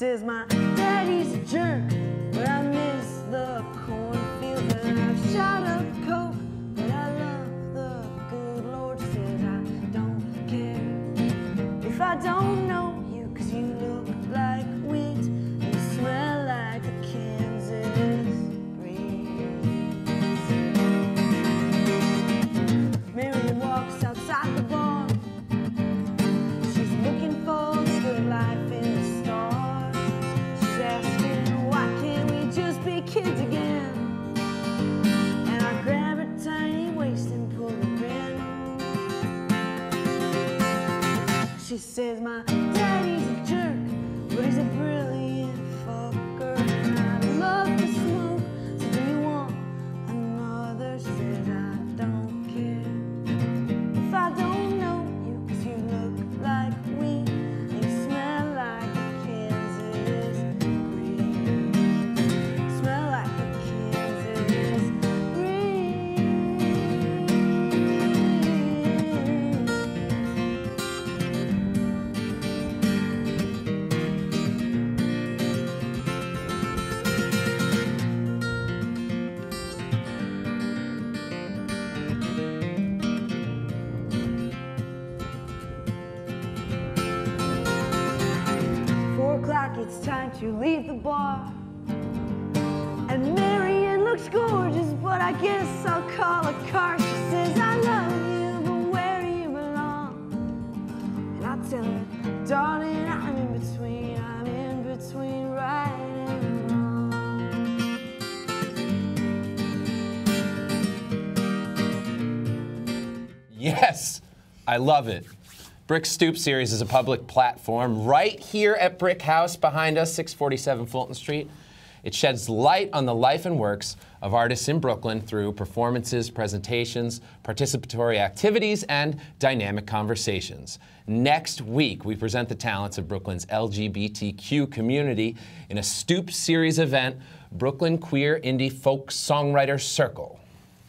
says my daddy's a jerk, but I miss the cornfield. And I've shot up coke, but I love the good Lord. Says I don't care if I don't know you, 'cause you look like wheat and you smell like the Kansas breeze. Marion walks outside the barn. She's looking for the good life in the stars. She's asking, why can't we just be kids again? And I grab her tiny waist and pull her in. She says, my daddy's a jerk, but he's a brilliant fucker. And I love to smoke, so do you want another? Says I don't care if I don't know you, 'cause you look like wheat and you smell like the Kansas breeze. Smell like the Kansas breeze. 4 o'clock, it's time to leave the bar. And Marion looks gorgeous, but I guess I'll call a car. She says, I love you, but where do you belong? And I tell her, darling, I'm in between right and wrong. Yes, I love it. BRIC Stoop Series is a public platform right here at BRIC House behind us, 647 Fulton Street. It sheds light on the life and works of artists in Brooklyn through performances, presentations, participatory activities, and dynamic conversations. Next week, we present the talents of Brooklyn's LGBTQ community in a Stoop Series event, Brooklyn Queer Indie Folk Songwriter Circle.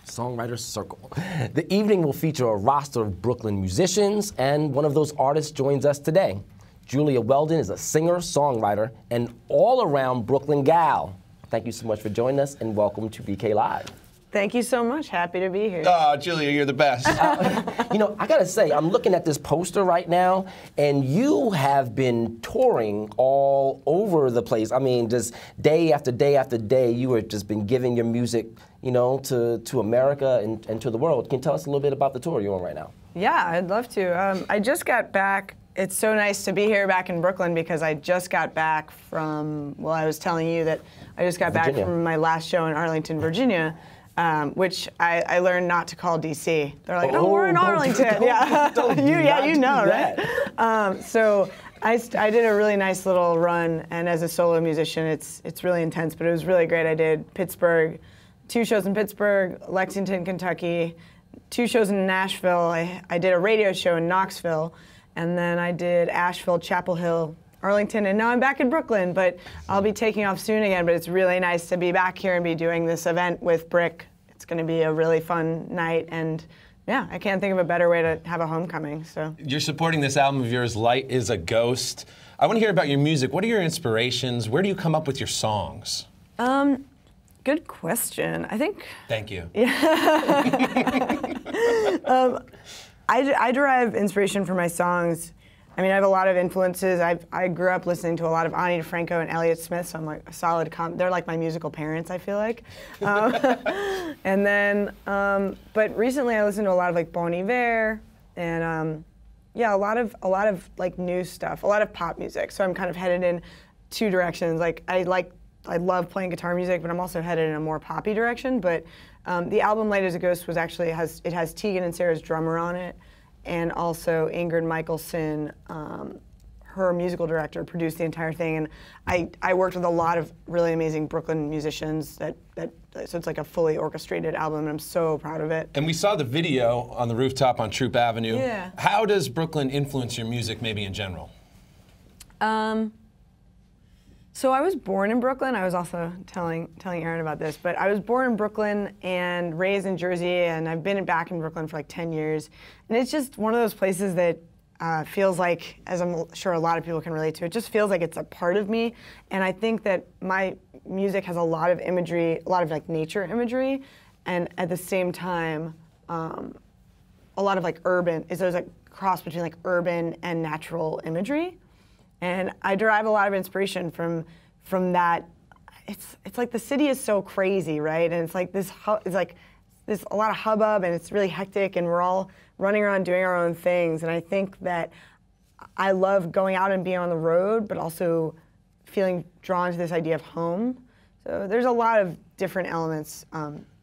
Songwriter Circle. The evening will feature a roster of Brooklyn musicians, and one of those artists joins us today. Julia Weldon is a singer, songwriter, and all-around Brooklyn gal. Thank you so much for joining us, and welcome to BK Live. Thank you so much. Happy to be here. Oh, Julia, you're the best. You know, I gotta say, I'm looking at this poster right now, and you have been touring all over the place. I mean, just day after day after day, you have just been giving your music, you know, to America and to the world. Can you tell us a little bit about the tour you're on right now? Yeah, I'd love to. I just got back. It's so nice to be here back in Brooklyn because I just got back from, well, I was telling you that I just got back from my last show in Arlington, Virginia. Which I learned not to call DC. They're like, oh, we're in Arlington. You know, right? So I did a really nice little run, and as a solo musician, it's really intense, but it was really great. I did Pittsburgh, 2 shows in Pittsburgh, Lexington, Kentucky, 2 shows in Nashville. I did a radio show in Knoxville, and then I did Asheville, Chapel Hill, Arlington, and now I'm back in Brooklyn, but I'll be taking off soon again, but it's really nice to be back here and be doing this event with BRIC. It's going to be a really fun night, and yeah, I can't think of a better way to have a homecoming. So You're supporting this album of yours, Light is a Ghost. I want to hear about your music. What are your inspirations? Where do you come up with your songs? Good question. I think... Thank you. I derive inspiration from my songs. I mean, I have a lot of influences. I grew up listening to a lot of Ani DeFranco and Elliott Smith, so I'm like a solid they're like my musical parents, I feel like. And then, but recently I listened to a lot of like Bon Iver and yeah, a lot of like new stuff, a lot of pop music. So I'm kind of headed in 2 directions. Like I love playing guitar music, but I'm also headed in a more poppy direction. But the album Light as a Ghost was actually it has Tegan and Sarah's drummer on it. And also Ingrid Michaelson, her musical director, produced the entire thing. And I worked with a lot of really amazing Brooklyn musicians so it's like a fully orchestrated album, and I'm so proud of it. And we saw the video on the rooftop on Troop Avenue. Yeah. How does Brooklyn influence your music, maybe in general? So I was born in Brooklyn. I was also telling Aaron about this, but I was born in Brooklyn and raised in Jersey, and I've been back in Brooklyn for like 10 years. And it's just one of those places that feels like, as I'm sure a lot of people can relate to, it just feels like it's a part of me. And I think that my music has a lot of imagery, a lot of like nature imagery, and at the same time, a lot of like urban, there's a cross between like urban and natural imagery. And I derive a lot of inspiration from that. It's like the city is so crazy, right? And it's like there's a lot of hubbub, and it's really hectic, and we're all running around doing our own things. And I think that I love going out and being on the road, but also feeling drawn to this idea of home. So there's a lot of different elements.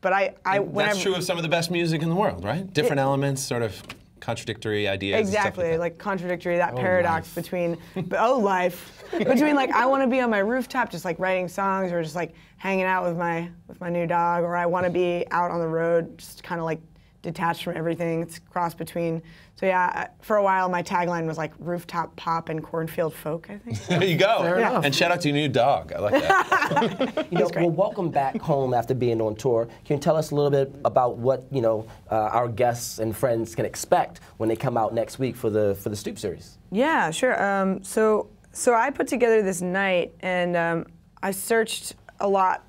But that's true of some of the best music in the world, right? Different elements, sort of contradictory ideas. Exactly, like contradictory, that paradox between, between like I want to be on my rooftop just like writing songs, or just like hanging out with my new dog, or I want to be out on the road just kind of like detached from everything. It's cross between. So yeah, for a while my tagline was like rooftop pop and cornfield folk, I think. There you go. Yeah. And shout out to your new dog. I like that. Well, welcome back home after being on tour. Can you tell us a little bit about what our guests and friends can expect when they come out next week for the Stoop series? Yeah, sure. So I put together this night, and I searched a lot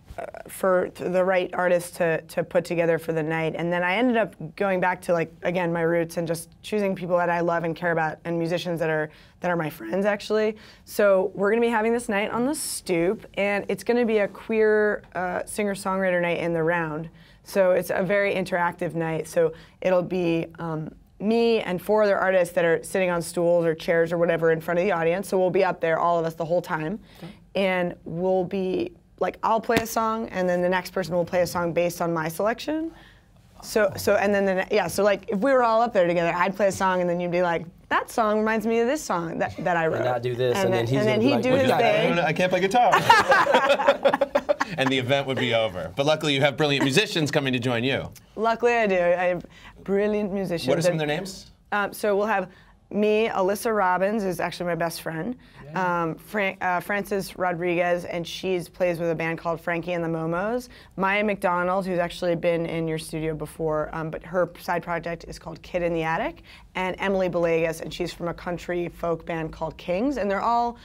for the right artists to put together for the night, and then I ended up going back to like again my roots and just choosing people that I love and care about, and musicians that are my friends actually. So we're gonna be having this night on the Stoop, and it's gonna be a queer singer-songwriter night in the round. So it's a very interactive night. So it'll be me and 4 other artists that are sitting on stools or chairs or whatever in front of the audience. So we'll be up there, all of us, the whole time, and we'll be. Like I'll play a song, and then the next person will play a song based on my selection. So like if we were all up there together, I'd play a song, and then you'd be like, that song reminds me of this song that I wrote. And I'd do this, and then he'd do his thing. I can't play guitar. And the event would be over. But luckily you have brilliant musicians coming to join you. Luckily I do. I have brilliant musicians. What are some of their names? So we'll have me, Alyssa Robbins is actually my best friend. Frances Rodriguez, and she plays with a band called Frankie and the Momos. Maya McDonald, who's actually been in your studio before, but her side project is called Kid in the Attic. And Emily Belegas, and she's from a country folk band called Kings, and they're all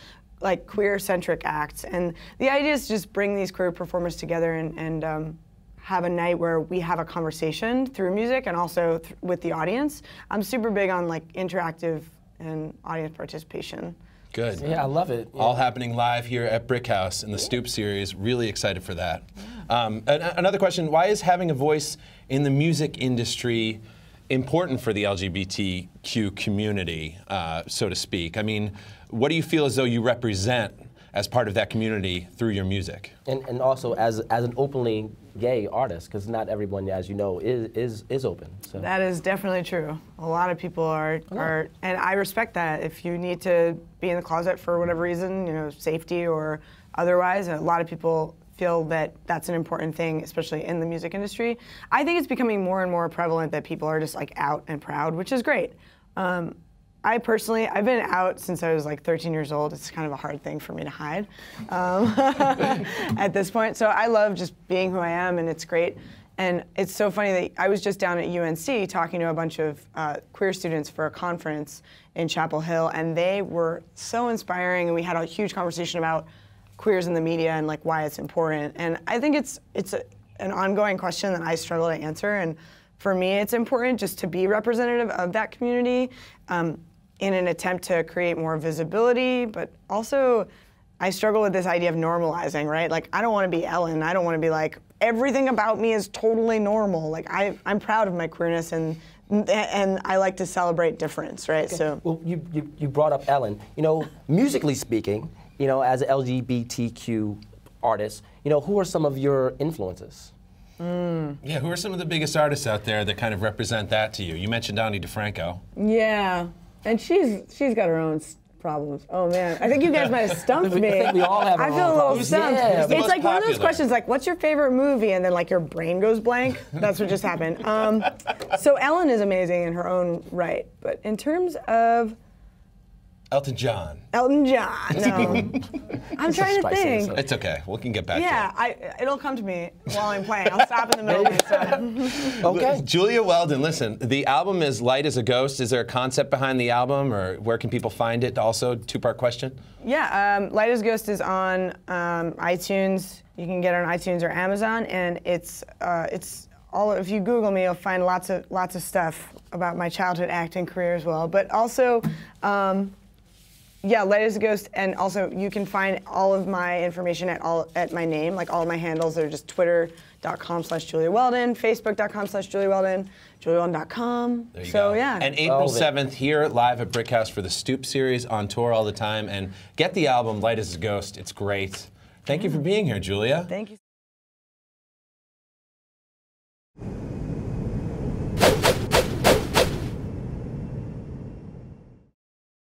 like queer-centric acts. And the idea is to just bring these queer performers together and have a night where we have a conversation through music and also with the audience. I'm super big on like interactive and audience participation. Good. Yeah, I love it. Yeah. All happening live here at BRIC House in the Stoop series. Really excited for that. Another question, why is having a voice in the music industry important for the LGBTQ community, so to speak? I mean, what do you feel as though you represent as part of that community through your music? And also as an openly gay artist, because not everyone, as you know, is open. So. That is definitely true. A lot of people are, and I respect that. If you need to be in the closet for whatever reason, safety or otherwise, a lot of people feel that that's an important thing, especially in the music industry. I think it's becoming more and more prevalent that people are just like out and proud, which is great. I personally, I've been out since I was like 13 years old. It's kind of a hard thing for me to hide at this point. So I love just being who I am, and it's great. And it's so funny that I was just down at UNC talking to a bunch of queer students for a conference in Chapel Hill, and they were so inspiring, and we had a huge conversation about queers in the media and like why it's important. And I think it's an ongoing question that I struggle to answer. And for me, it's important just to be representative of that community in an attempt to create more visibility, but also I struggle with this idea of normalizing, right? Like, I don't want to be Ellen. I don't want to be like, everything about me is totally normal. Like, I'm proud of my queerness, and I like to celebrate difference, right? Okay. So, well, you brought up Ellen. Musically speaking, as an LGBTQ artist, who are some of your influences? Yeah, who are some of the biggest artists out there that kind of represent that to you? You mentioned Donnie DeFranco. yeah, and she's got her own problems. Oh man, I think you guys might have stumped me. I think we all have our I own feel a little problems. stumped. Yeah, It's like one of those popular? questions, like, what's your favorite movie? And then like your brain goes blank. That's what just happened. So Ellen is amazing in her own right, but in terms of Elton John. Elton John. No. I'm trying to think. It's okay. We can get back to it. Yeah, it'll come to me while I'm playing. I'll stop in the middle of the song. Okay. Julia Weldon, listen, the album is Light as a Ghost. Is there a concept behind the album, or where can people find it? Also, two-part question. Yeah, Light as a Ghost is on iTunes. You can get it on iTunes or Amazon, and it's all. If you Google me, you'll find lots of stuff about my childhood acting career as well. But also, yeah, Light as a Ghost, and also you can find all of my information at my name, like all of my handles. They're just twitter.com/Julia Weldon, facebook.com/Julia Weldon, juliaweldon.com. There you so go. yeah. And April 7th here live at BRIC House for the Stoop series, on tour all the time. And get the album Light as a Ghost. It's great. Thank you for being here, Julia. Thank you.